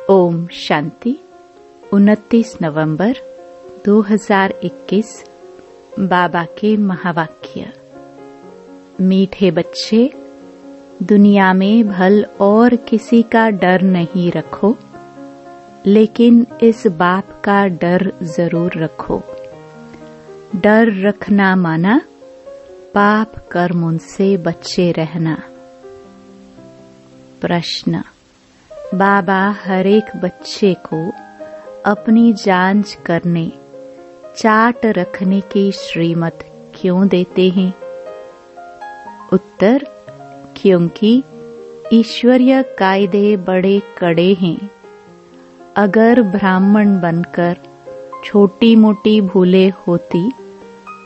ओम शांति। 29 नवंबर 2021। बाबा के महावाक्य। मीठे बच्चे, दुनिया में भल और किसी का डर नहीं रखो, लेकिन इस बाप का डर जरूर रखो। डर रखना माना पाप कर्म उनसे बचे रहना। प्रश्न। बाबा हर एक बच्चे को अपनी जांच करने, चार्ट रखने की श्रीमत क्यों देते हैं? उत्तर, क्योंकि ईश्वरीय कायदे बड़े कड़े हैं। अगर ब्राह्मण बनकर छोटी मोटी भूलें होती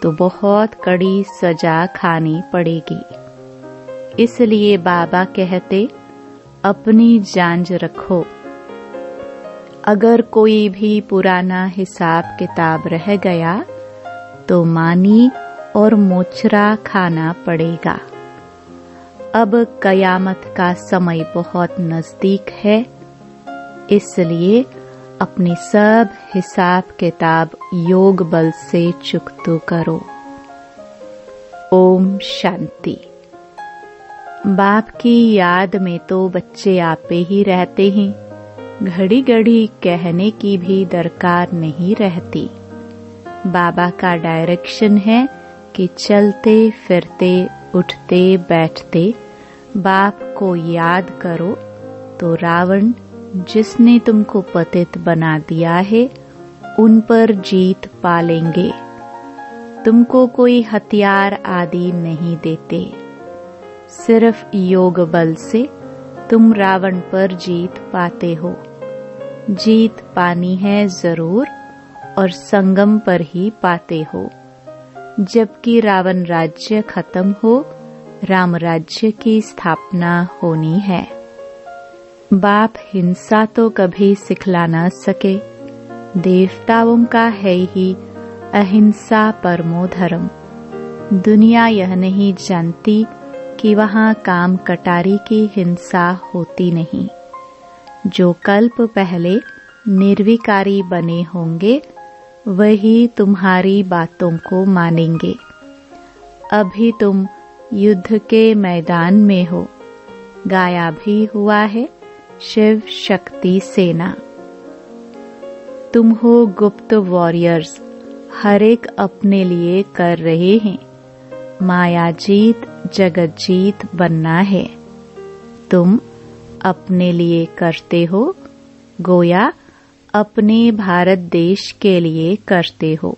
तो बहुत कड़ी सजा खानी पड़ेगी। इसलिए बाबा कहते, अपनी जांच रखो। अगर कोई भी पुराना हिसाब किताब रह गया तो मानी और मोचरा खाना पड़ेगा। अब कयामत का समय बहुत नजदीक है, इसलिए अपनी सब हिसाब किताब योग बल से चुकतो करो। ओम शांति। बाप की याद में तो बच्चे आपे ही रहते हैं, घड़ी घड़ी कहने की भी दरकार नहीं रहती। बाबा का डायरेक्शन है कि चलते फिरते उठते बैठते बाप को याद करो, तो रावण जिसने तुमको पतित बना दिया है उन पर जीत पा लेंगे। तुमको कोई हथियार आदि नहीं देते, सिर्फ योग बल से तुम रावण पर जीत पाते हो। जीत पानी है जरूर, और संगम पर ही पाते हो। जबकि रावण राज्य खत्म हो, राम राज्य की स्थापना होनी है। बाप हिंसा तो कभी सिखला न सके, देवताओं का है ही अहिंसा परमो धर्म। दुनिया यह नहीं जानती कि वहाँ काम कटारी की हिंसा होती नहीं। जो कल्प पहले निर्विकारी बने होंगे वही तुम्हारी बातों को मानेंगे। अभी तुम युद्ध के मैदान में हो, गाया भी हुआ है शिव शक्ति सेना। तुम हो गुप्त वॉरियर्स, हर एक अपने लिए कर रहे हैं। माया जीत जगत जीत बनना है। तुम अपने लिए करते हो, गोया अपने भारत देश के लिए करते हो।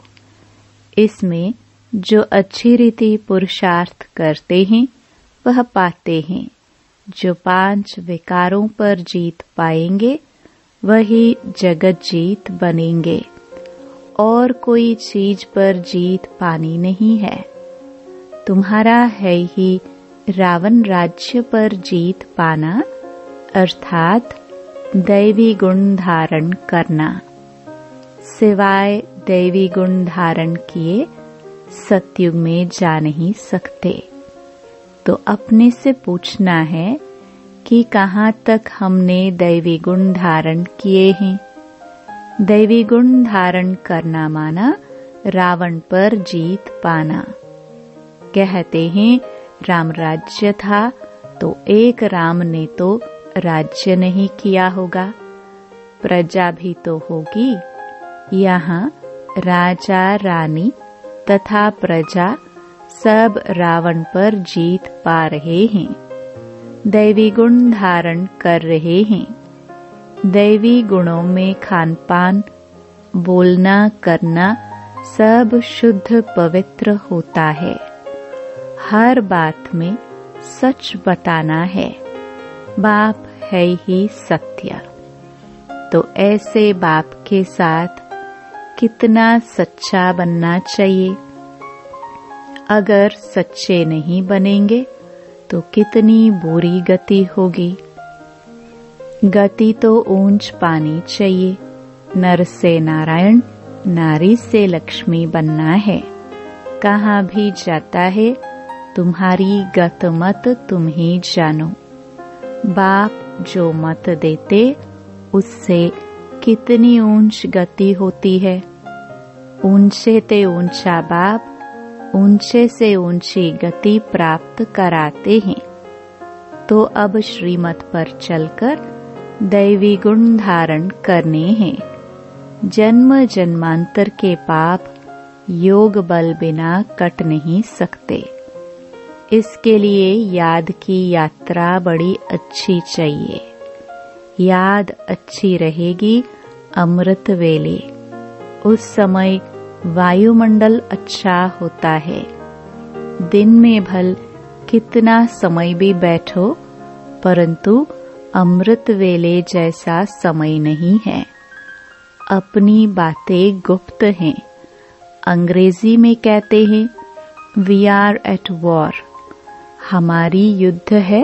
इसमें जो अच्छी रीति पुरुषार्थ करते हैं वह पाते हैं। जो 5 विकारों पर जीत पाएंगे वही जगत जीत बनेंगे। और कोई चीज पर जीत पानी नहीं है। तुम्हारा है ही रावण राज्य पर जीत पाना, अर्थात दैवी गुण धारण करना। सिवाय दैवी गुण धारण किए सतयुग में जा नहीं सकते। तो अपने से पूछना है कि कहाँ तक हमने दैवी गुण धारण किए हैं। दैवी गुण धारण करना माना रावण पर जीत पाना। कहते हैं राम राज्य था तो एक राम ने तो राज्य नहीं किया होगा, प्रजा भी तो होगी। यहाँ राजा रानी तथा प्रजा सब रावण पर जीत पा रहे हैं, दैवी गुण धारण कर रहे हैं। दैवी गुणों में खान पान, बोलना करना सब शुद्ध पवित्र होता है। हर बात में सच बताना है। बाप है ही सत्य। तो ऐसे बाप के साथ कितना सच्चा बनना चाहिए। अगर सच्चे नहीं बनेंगे तो कितनी बुरी गति होगी। गति तो ऊंच पानी चाहिए। नर से नारायण, नारी से लक्ष्मी बनना है। कहाँ भी जाता है तुम्हारी गत मत तुम ही जानो। बाप जो मत देते उससे कितनी ऊंच गति होती है। ऊंचे ते ऊंचा बाप ऊंचे से ऊंची गति प्राप्त कराते हैं। तो अब श्रीमत पर चलकर दैवी गुण धारण करने हैं। जन्म जन्मांतर के पाप योग बल बिना कट नहीं सकते। इसके लिए याद की यात्रा बड़ी अच्छी चाहिए। याद अच्छी रहेगी अमृत वेले। उस समय वायुमंडल अच्छा होता है। दिन में भल कितना समय भी बैठो, परंतु अमृत वेले जैसा समय नहीं है। अपनी बातें गुप्त हैं। अंग्रेजी में कहते हैं वी आर एट वॉर। हमारी युद्ध है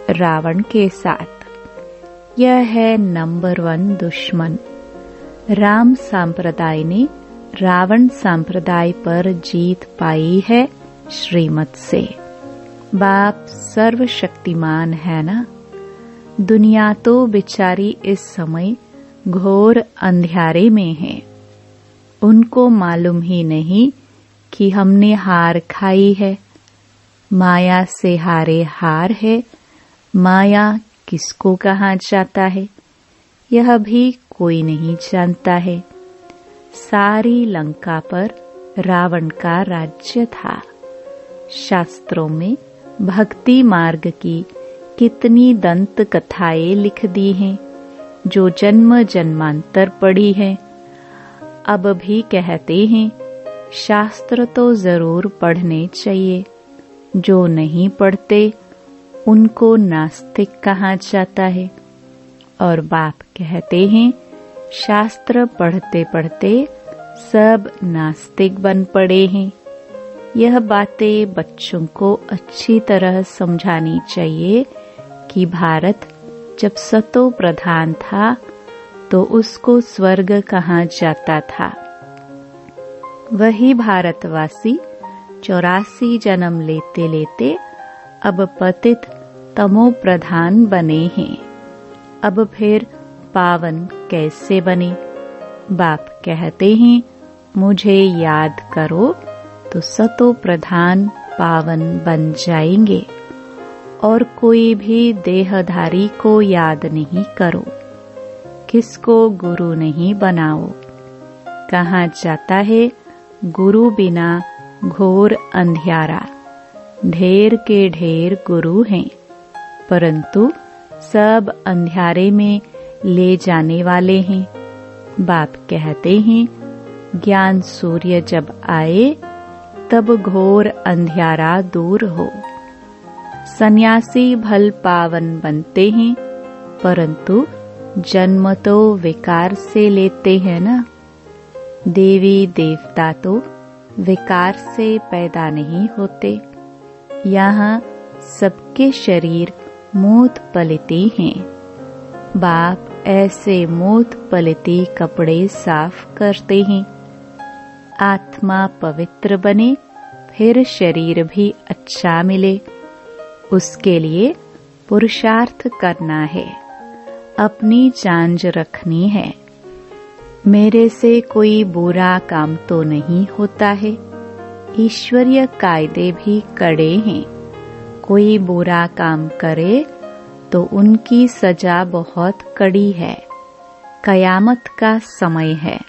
रावण के साथ। यह है नंबर 1 दुश्मन। राम संप्रदाय ने रावण संप्रदाय पर जीत पाई है श्रीमत से। बाप सर्वशक्तिमान है ना। दुनिया तो बेचारी इस समय घोर अंधियारे में है। उनको मालूम ही नहीं कि हमने हार खाई है। माया से हारे हार है। माया किसको कहा जाता है यह भी कोई नहीं जानता है। सारी लंका पर रावण का राज्य था। शास्त्रों में भक्ति मार्ग की कितनी दंत कथाएं लिख दी हैं, जो जन्म जन्मांतर पड़ी है। अब भी कहते हैं शास्त्र तो जरूर पढ़ने चाहिए। जो नहीं पढ़ते उनको नास्तिक कहा जाता है। और बाप कहते हैं शास्त्र पढ़ते पढ़ते सब नास्तिक बन पड़े हैं। यह बातें बच्चों को अच्छी तरह समझानी चाहिए कि भारत जब सतो प्रधान था तो उसको स्वर्ग कहा जाता था। वही भारतवासी 84 जन्म लेते लेते अब पतित तमो प्रधान बने हैं। अब फिर पावन कैसे बने? बाप कहते हैं मुझे याद करो तो सतो प्रधान पावन बन जाएंगे। और कोई भी देहधारी को याद नहीं करो। किसको गुरु नहीं बनाओ। कहा जाता है गुरु बिना घोर अंधियारा। ढेर के ढेर गुरु हैं, परंतु सब अंधियारे में ले जाने वाले हैं। बाप कहते हैं ज्ञान सूर्य जब आए तब घोर अंधियारा दूर हो। सन्यासी भल पावन बनते हैं, परंतु जन्म तो विकार से लेते हैं ना। देवी देवता तो विकार से पैदा नहीं होते। यहाँ सबके शरीर मूत पलिते हैं। बाप ऐसे मूत पलिते कपड़े साफ करते हैं। आत्मा पवित्र बने, फिर शरीर भी अच्छा मिले। उसके लिए पुरुषार्थ करना है। अपनी जांच रखनी है। मेरे से कोई बुरा काम तो नहीं होता है। ईश्वरीय कायदे भी कड़े हैं। कोई बुरा काम करे तो उनकी सजा बहुत कड़ी है। कयामत का समय है।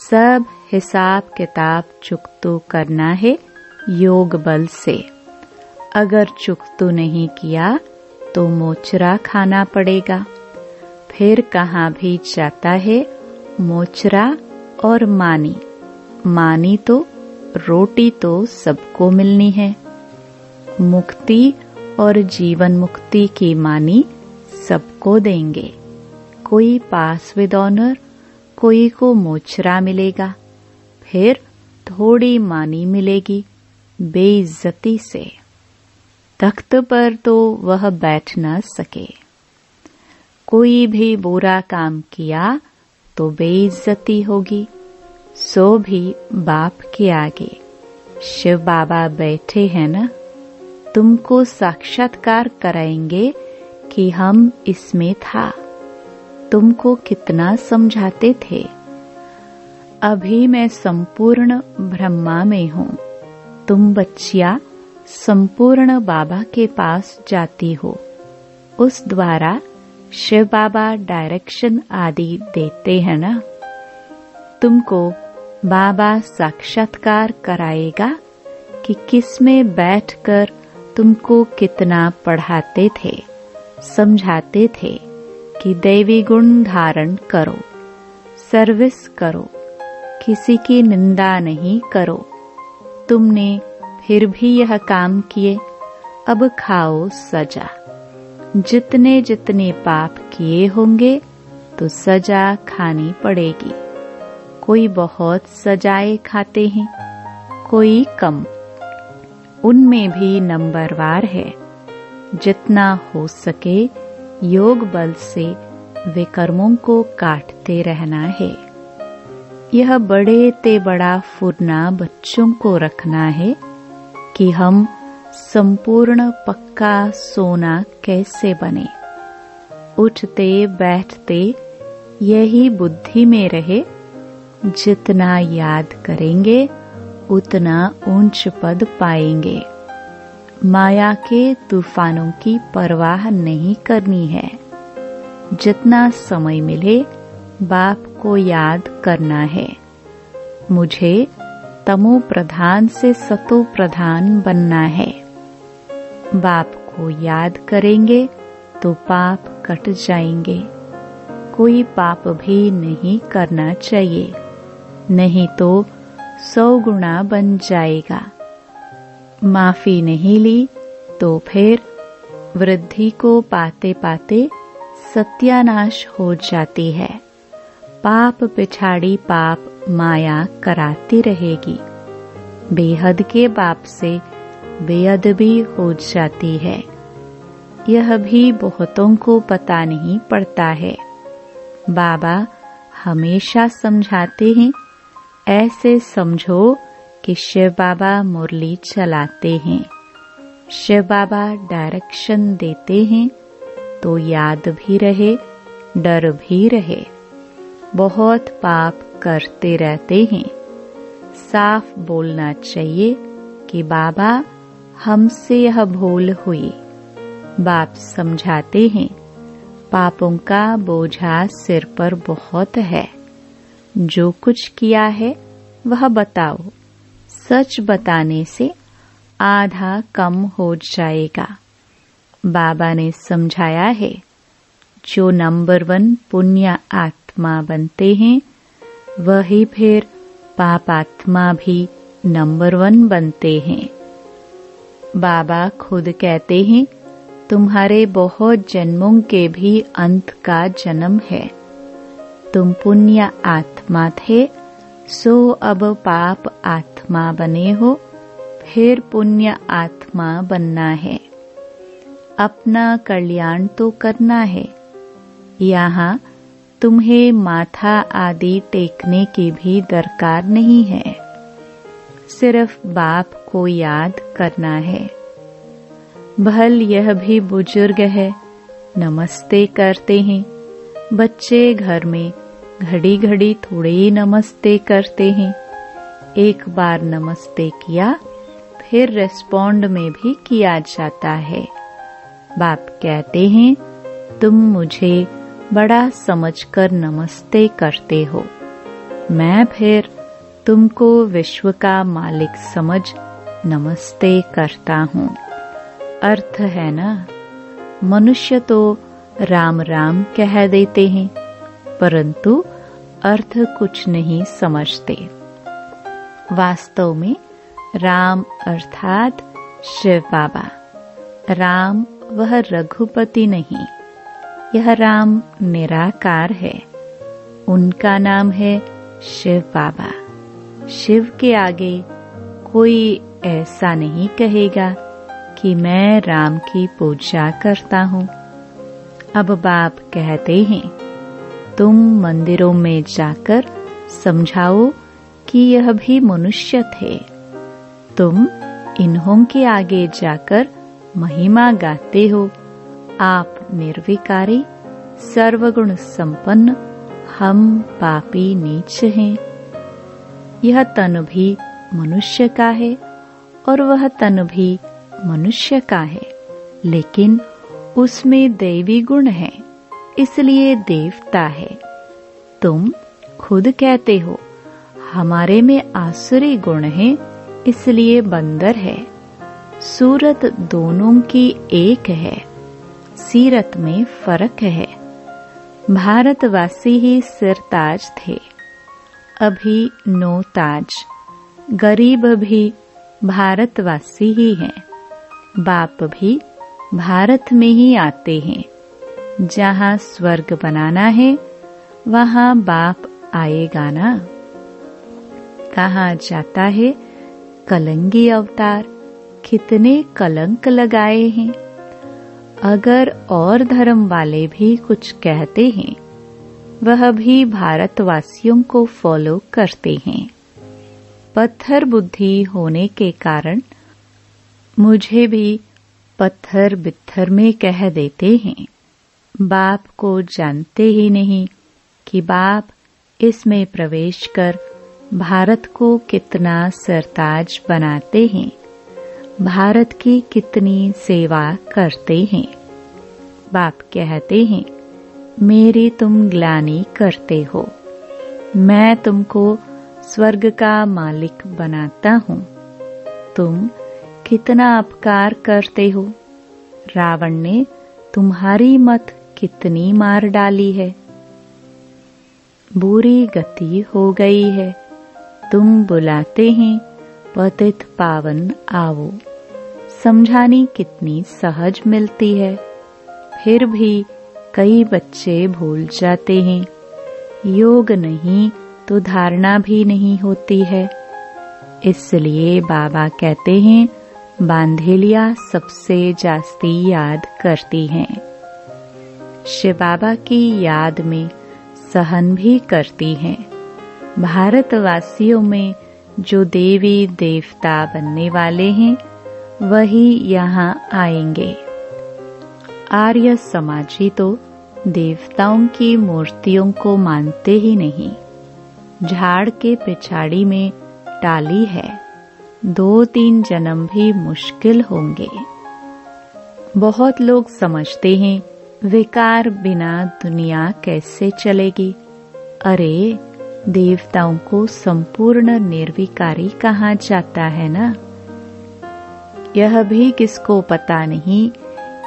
सब हिसाब किताब चुकतो करना है योग बल से। अगर चुकतो नहीं किया तो मोचरा खाना पड़ेगा। फिर कहाँ भी जाता है मोचरा और मानी। मानी तो रोटी तो सबको मिलनी है। मुक्ति और जीवन मुक्ति की मानी सबको देंगे। कोई पास विद ऑनर, कोई को मोचरा मिलेगा। फिर थोड़ी मानी मिलेगी बेइज्जती से। तख्त पर तो वह बैठ न सके। कोई भी बुरा काम किया तो बेइज्जती होगी। सो भी बाप के आगे। शिव बाबा बैठे हैं ना, तुमको साक्षात्कार कराएंगे कि हम इसमें था। तुमको कितना समझाते थे। अभी मैं संपूर्ण ब्रह्मा में हूँ। तुम बच्चियाँ संपूर्ण बाबा के पास जाती हो। उस द्वारा शिव बाबा डायरेक्शन आदि देते हैं ना। तुमको बाबा साक्षात्कार कराएगा कि किसमें बैठकर तुमको कितना पढ़ाते थे, समझाते थे कि दैवी गुण धारण करो, सर्विस करो, किसी की निंदा नहीं करो। तुमने फिर भी यह काम किए, अब खाओ सजा। जितने जितने पाप किए होंगे तो सजा खानी पड़ेगी। कोई बहुत सजाएं खाते हैं, कोई कम। उनमें भी नंबरवार है। जितना हो सके योग बल से विकर्मों को काटते रहना है। यह बड़े ते बड़ा फुरना बच्चों को रखना है कि हम संपूर्ण पक्का सोना कैसे बने। उठते बैठते यही बुद्धि में रहे। जितना याद करेंगे उतना ऊंच पद पाएंगे। माया के तूफानों की परवाह नहीं करनी है। जितना समय मिले बाप को याद करना है। मुझे तमो प्रधान से सतो प्रधान बनना है। बाप को याद करेंगे तो पाप कट जाएंगे। कोई पाप भी नहीं करना चाहिए, नहीं तो 100 गुना बन जाएगा। माफी नहीं ली तो फिर वृद्धि को पाते पाते सत्यानाश हो जाती है। पाप पिछाड़ी पाप माया कराती रहेगी। बेहद के बाप से बेअदबी हो जाती है। यह भी बहुतों को पता नहीं पड़ता है। बाबा हमेशा समझाते हैं, ऐसे समझो कि शिव बाबा मुरली चलाते हैं। शिव बाबा डायरेक्शन देते हैं तो याद भी रहे, डर भी रहे। बहुत पाप करते रहते हैं। साफ बोलना चाहिए कि बाबा हमसे यह भूल हुई। बाप समझाते हैं पापों का बोझा सिर पर बहुत है। जो कुछ किया है वह बताओ। सच बताने से आधा कम हो जाएगा। बाबा ने समझाया है जो नंबर 1 पुण्य आत्मा बनते हैं वही फिर पाप आत्मा भी नंबर 1 बनते हैं। बाबा खुद कहते हैं तुम्हारे बहुत जन्मों के भी अंत का जन्म है। तुम पुण्य आत्मा थे सो अब पाप आत्मा बने हो, फिर पुण्य आत्मा बनना है। अपना कल्याण तो करना है। यहाँ तुम्हें माथा आदि टेकने की भी दरकार नहीं है। सिर्फ बाप को याद करना है। भल यह भी बुजुर्ग है, नमस्ते करते हैं। बच्चे घर में घड़ी घड़ी थोड़े ही नमस्ते करते हैं। एक बार नमस्ते किया फिर रेस्पॉन्ड में भी किया जाता है। बाप कहते हैं तुम मुझे बड़ा समझकर नमस्ते करते हो, मैं फिर तुमको विश्व का मालिक समझ नमस्ते करता हूँ। अर्थ है ना, मनुष्य तो राम राम कह देते हैं परंतु अर्थ कुछ नहीं समझते। वास्तव में राम अर्थात शिव बाबा। राम वह रघुपति नहीं, यह राम निराकार है। उनका नाम है शिव बाबा। शिव के आगे कोई ऐसा नहीं कहेगा कि मैं राम की पूजा करता हूँ। अब बाप कहते हैं तुम मंदिरों में जाकर समझाओ कि यह भी मनुष्य थे। तुम इन्हों के आगे जाकर महिमा गाते हो। आप निर्विकारी सर्वगुण संपन्न हम पापी नीच हैं। यह तन भी मनुष्य का है और वह तन भी मनुष्य का है, लेकिन उसमें दैवी गुण है, इसलिए देवता है। तुम खुद कहते हो हमारे में आसुरी गुण है, इसलिए बंदर है। सूरत दोनों की एक है, सीरत में फर्क है। भारतवासी ही सिरताज थे, अभी नो ताज। गरीब भी भारतवासी ही हैं, बाप भी भारत में ही आते हैं। जहाँ स्वर्ग बनाना है वहाँ बाप आएगा ना। कहाँ जाता है कलंगी अवतार, कितने कलंक लगाए हैं। अगर और धर्म वाले भी कुछ कहते हैं, वह भी भारतवासियों को फॉलो करते हैं। पत्थर बुद्धि होने के कारण मुझे भी पत्थर बित्थर में कह देते हैं। बाप को जानते ही नहीं कि बाप इसमें प्रवेश कर भारत को कितना सरताज बनाते हैं, भारत की कितनी सेवा करते हैं। बाप कहते हैं मेरी तुम ग्लानि करते हो, मैं तुमको स्वर्ग का मालिक बनाता हूँ। तुम कितना अपकार करते हो। रावण ने तुम्हारी मत कितनी मार डाली है। बुरी गति हो गई है, तुम बुलाते हैं पतित पावन आओ। समझानी कितनी सहज मिलती है, फिर भी कई बच्चे भूल जाते हैं। योग नहीं तो धारणा भी नहीं होती है। इसलिए बाबा कहते हैं बांधेलिया सबसे जास्ती याद करती हैं। शिव बाबा की याद में सहन भी करती हैं। भारतवासियों में जो देवी देवता बनने वाले हैं वही यहाँ आएंगे। आर्य समाजी तो देवताओं की मूर्तियों को मानते ही नहीं। झाड़ के पिछाड़ी में टाली है, 2-3 जन्म भी मुश्किल होंगे। बहुत लोग समझते हैं विकार बिना दुनिया कैसे चलेगी। अरे देवताओं को संपूर्ण निर्विकारी कहा जाता है ना। यह भी किसको पता नहीं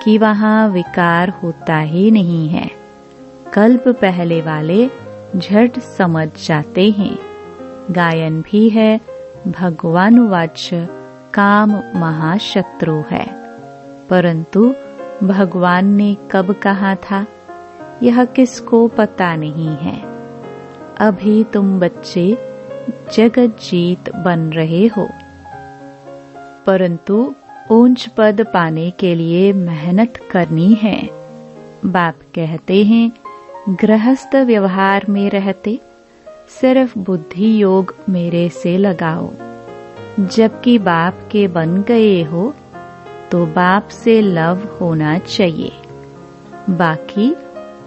कि वहाँ विकार होता ही नहीं है। कल्प पहले वाले झट समझ जाते हैं। गायन भी है भगवानुवाच्य काम महाशत्रु है, परंतु भगवान ने कब कहा था यह किसको पता नहीं है। अभी तुम बच्चे जगत जीत बन रहे हो, परंतु ऊंच पद पाने के लिए मेहनत करनी है। बाप कहते हैं गृहस्थ व्यवहार में रहते सिर्फ बुद्धि योग मेरे से लगाओ। जबकि बाप के बन गए हो तो बाप से लव होना चाहिए। बाकी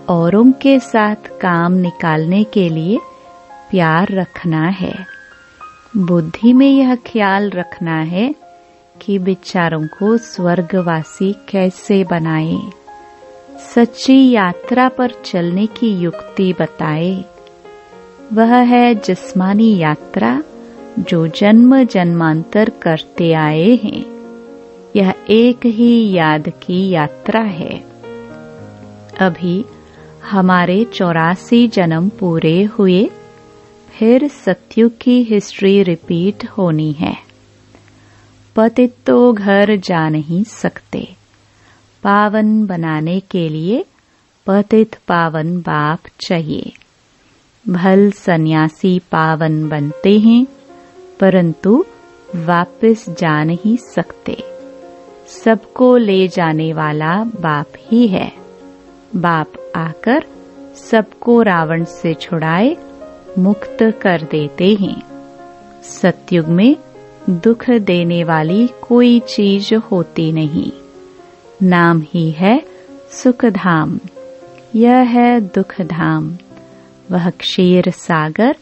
औरों के साथ काम निकालने के लिए प्यार रखना है। बुद्धि में यह ख्याल रखना है कि बेचारों को स्वर्गवासी कैसे बनाए। सच्ची यात्रा पर चलने की युक्ति बताए। वह है जिस्मानी यात्रा जो जन्म जन्मांतर करते आए हैं। यह एक ही याद की यात्रा है। अभी हमारे 84 जन्म पूरे हुए, फिर सत्युग की हिस्ट्री रिपीट होनी है। पतित तो घर जा नहीं सकते। पावन बनाने के लिए पतित पावन बाप चाहिए। भल सन्यासी पावन बनते हैं, परंतु वापस जा नहीं सकते। सबको ले जाने वाला बाप ही है। बाप आकर सबको रावण से छुड़ाए मुक्त कर देते हैं। सतयुग में दुख देने वाली कोई चीज होती नहीं। नाम ही है सुखधाम। यह है दुख धाम, वह क्षीर सागर,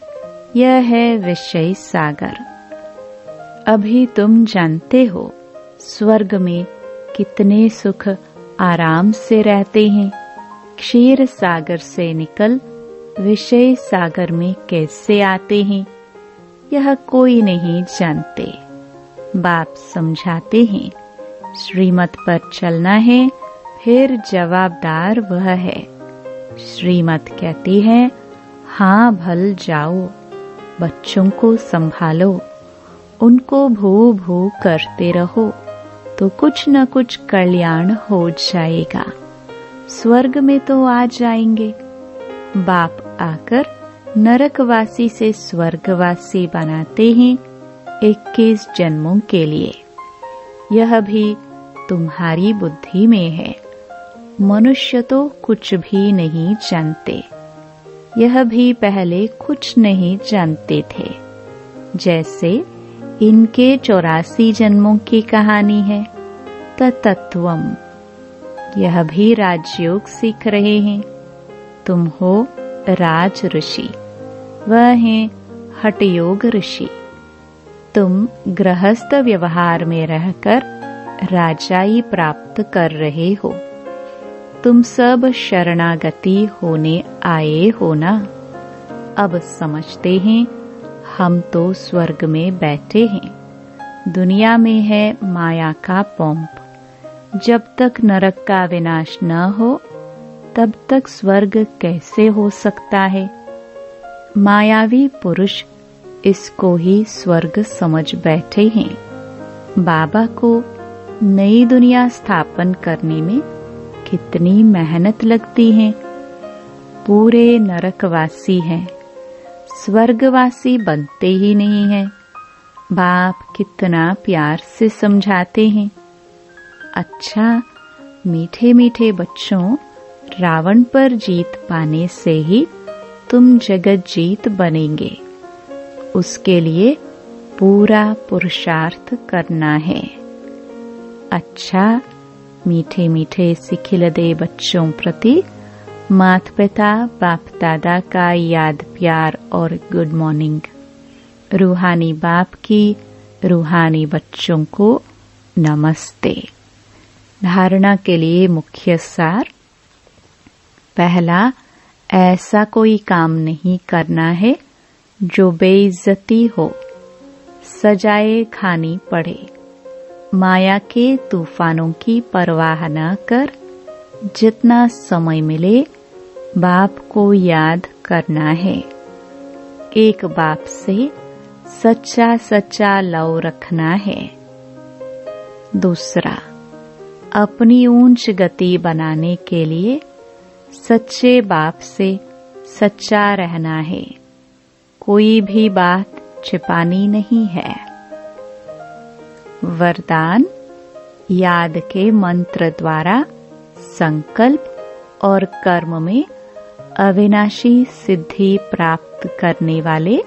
यह है विषय सागर। अभी तुम जानते हो स्वर्ग में कितने सुख आराम से रहते हैं, क्षीर सागर से निकल विषय सागर में कैसे आते हैं, यह कोई नहीं जानते। बाप समझाते हैं, श्रीमत पर चलना है, फिर जवाबदार वह है। श्रीमत कहती है, हाँ भल जाओ, बच्चों को संभालो, उनको भू भू करते रहो तो कुछ न कुछ कल्याण हो जाएगा। स्वर्ग में तो आ जाएंगे। बाप आकर नरकवासी से स्वर्गवासी बनाते हैं 21 जन्मों के लिए। यह भी तुम्हारी बुद्धि में है। मनुष्य तो कुछ भी नहीं जानते, यह भी पहले कुछ नहीं जानते थे। जैसे इनके 84 जन्मों की कहानी है। तत्वम, यह भी राजयोग सीख रहे हैं। तुम हो राज ऋषि, वह हैं हठयोग ऋषि। तुम गृहस्थ व्यवहार में रहकर राजाई प्राप्त कर रहे हो। तुम सब शरणागति होने आए हो ना। अब समझते हैं हम तो स्वर्ग में बैठे हैं, दुनिया में है माया का पंप। जब तक नरक का विनाश न हो तब तक स्वर्ग कैसे हो सकता है। मायावी पुरुष इसको ही स्वर्ग समझ बैठे हैं। बाबा को नई दुनिया स्थापन करने में कितनी मेहनत लगती है। पूरे नरकवासी हैं, स्वर्गवासी बनते ही नहीं हैं। बाप कितना प्यार से समझाते हैं। अच्छा, मीठे मीठे बच्चों, रावण पर जीत पाने से ही तुम जगत जीत बनेंगे। उसके लिए पूरा पुरुषार्थ करना है। अच्छा, मीठे मीठे सिखिलदे बच्चों प्रति माता पिता बाप दादा का याद प्यार और गुड मॉर्निंग। रूहानी बाप की रूहानी बच्चों को नमस्ते। धारणा के लिए मुख्य सार। पहला, ऐसा कोई काम नहीं करना है जो बेइज्जती हो, सजाए खानी पड़े। माया के तूफानों की परवाह न कर, जितना समय मिले बाप को याद करना है। एक बाप से सच्चा सच्चा लव रखना है। दूसरा, अपनी ऊंच गति बनाने के लिए सच्चे बाप से सच्चा रहना है। कोई भी बात छिपानी नहीं है। वरदान, याद के मंत्र द्वारा संकल्प और कर्म में अविनाशी सिद्धि प्राप्त करने वाले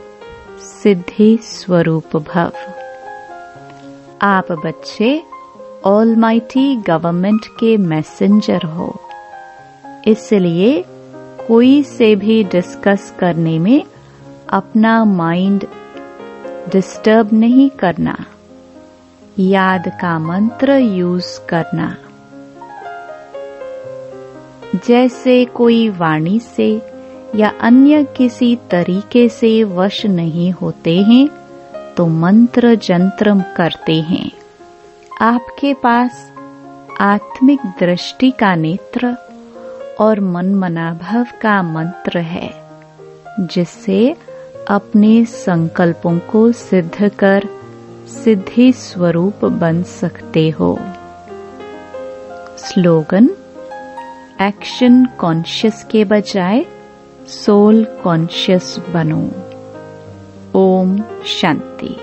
सिद्धि स्वरूप भव। आप बच्चे ऑलमाइटी गवर्नमेंट के मैसेंजर हो, इसलिए कोई से भी डिस्कस करने में अपना माइंड डिस्टर्ब नहीं करना। याद का मंत्र यूज करना। जैसे कोई वाणी से या अन्य किसी तरीके से वश नहीं होते हैं तो मंत्र जंत्र करते हैं। आपके पास आत्मिक दृष्टि का नेत्र और मनमनाभव का मंत्र है, जिससे अपने संकल्पों को सिद्ध कर सिद्धि स्वरूप बन सकते हो। स्लोगन, एक्शन कॉन्शियस के बजाय सोल कॉन्शियस बनो। ओम शांति।